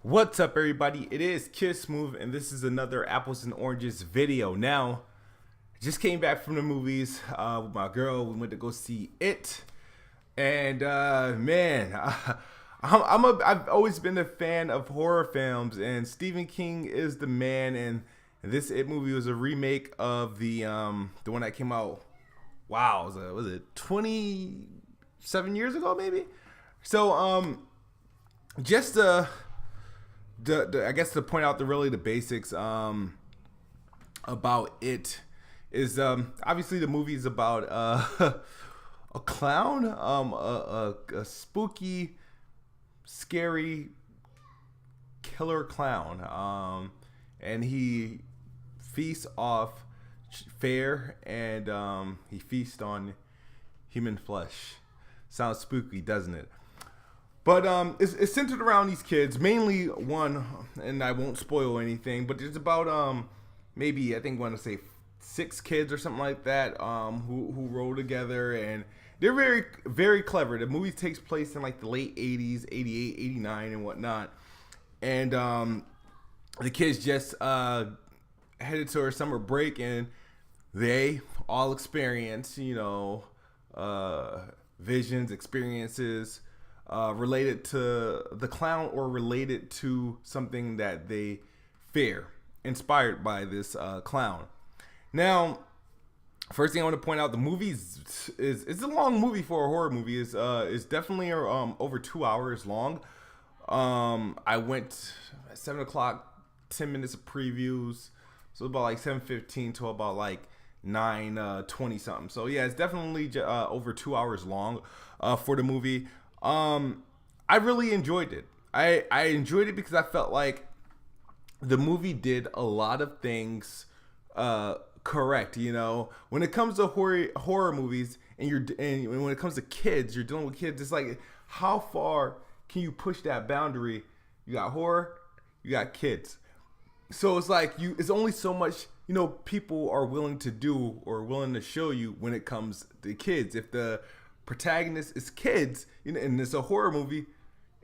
What's up, everybody? It is KidSmoove, and this is another Apples and Oranges video. Now, I just came back from the movies with my girl. We went to go see It, and man, I've always been a fan of horror films, and Stephen King is the man. And this It movie was a remake of the one that came out. Wow, was it 27 years ago, maybe? So just I guess to point out the basics about It is obviously the movie is about a clown, a spooky, scary killer clown, and he feasts off fare, and he feasts on human flesh. Sounds spooky, doesn't it? But it's centered around these kids, mainly one, and I won't spoil anything, but there's about maybe, I think, want to say 6 kids or something like that who roll together, and they're very, very clever. The movie takes place in like the late 80s, 88, 89 and whatnot, and the kids just headed to our summer break, and they all experience, visions, experiences, related to the clown or related to something that they fear, inspired by this clown. Now, first thing I want to point out, the movie is it's a long movie for a horror movie. It's definitely over 2 hours long. I went at 7 o'clock, 10 minutes of previews, so about like 7:15 to about like 9:20 something. So yeah, it's definitely over 2 hours long for the movie. I really enjoyed it. I enjoyed it because I felt like the movie did a lot of things correct. When it comes to horror movies, and when it comes to kids, you're dealing with kids. It's like, how far can you push that boundary? You got horror, you got kids. So it's like it's only so much people are willing to do or willing to show you when it comes to kids. If the protagonist is kids, and it's a horror movie,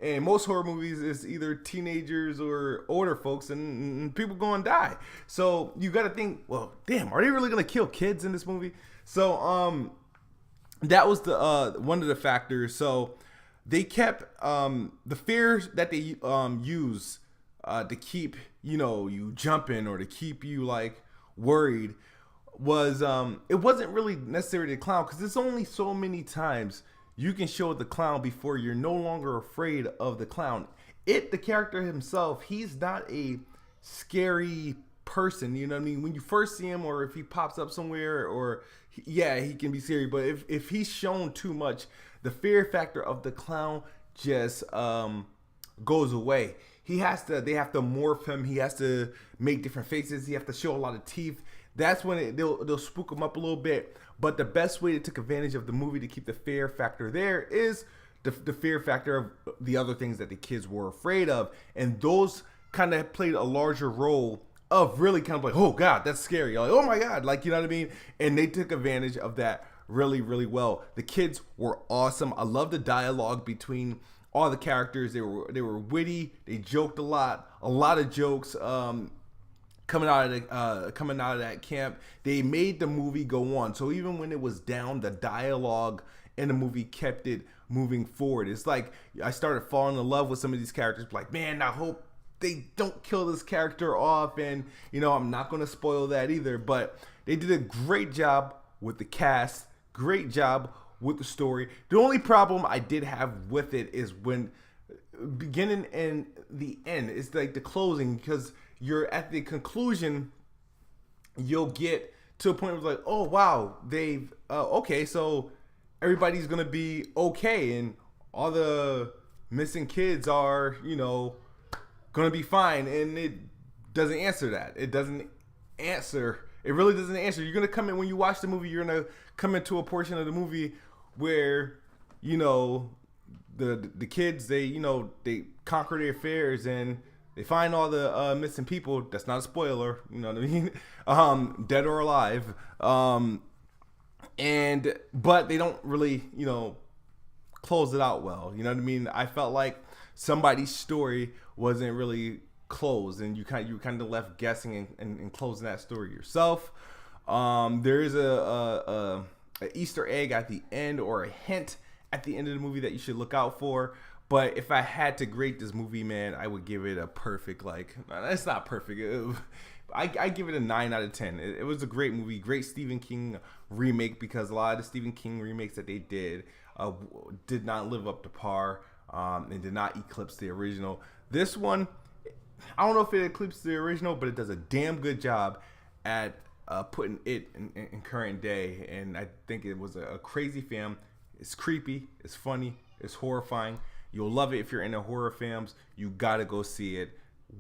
and most horror movies is either teenagers or older folks, and people going to die. So you got to think, well, damn, are they really going to kill kids in this movie? So that was the one of the factors. So they kept the fears that they use to keep you jumping, or to keep you like worried, was it wasn't really necessarily the clown, because there's only so many times you can show the clown before you're no longer afraid of the clown. The character himself, he's not a scary person, you know what I mean? When you first see him, or if he pops up somewhere, or he can be scary, but if he's shown too much, the fear factor of the clown just goes away. They have to morph him. He has to make different faces. He has to show a lot of teeth. That's when they'll spook him up a little bit. But the best way to take advantage of the movie to keep the fear factor there is the fear factor of the other things that the kids were afraid of. And those kind of played a larger role of really kind of like, oh God, that's scary. Like, oh my God, like, you know what I mean? And they took advantage of that really, really well. The kids were awesome. I love the dialogue between all the characters. They were witty. They joked a lot of jokes. Coming out of that camp, they made the movie go on. So even when it was down, the dialogue in the movie kept it moving forward. It's like I started falling in love with some of these characters. Like, man, I hope they don't kill this character off. And I'm not going to spoil that either. But they did a great job with the cast. Great job with the story. The only problem I did have with it is when beginning and the end. It's like the closing, because you're at the conclusion, you'll get to a point where it's like, oh wow, they've okay, so everybody's gonna be okay, and all the missing kids are gonna be fine. And it doesn't answer that. It really doesn't answer. You're gonna come in, when you watch the movie, you're gonna come into a portion of the movie where the kids, they conquer their fears, and they find all the missing people. That's not a spoiler, you know what I mean? Dead or alive. But they don't really, close it out well. You know what I mean? I felt like somebody's story wasn't really closed, and you kind of left guessing and closing that story yourself. There is a Easter egg at the end, or a hint at the end of the movie that you should look out for. But if I had to grade this movie, man, I would give it a perfect, like, it's not perfect. I give it a 9 out of 10. It was a great movie, great Stephen King remake, because a lot of the Stephen King remakes that they did not live up to par, and did not eclipse the original. This one, I don't know if it eclipses the original, but it does a damn good job at putting it in current day. And I think it was a crazy film. It's creepy, it's funny, it's horrifying. You'll love it if you're into horror films. You gotta go see it.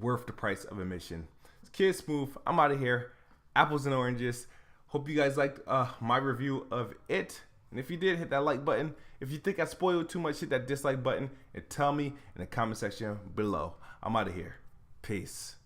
Worth the price of admission. It's KidSmoove. I'm out of here. Apples and Oranges. Hope you guys liked my review of it. And if you did, hit that like button. If you think I spoiled too much, hit that dislike button and tell me in the comment section below. I'm out of here. Peace.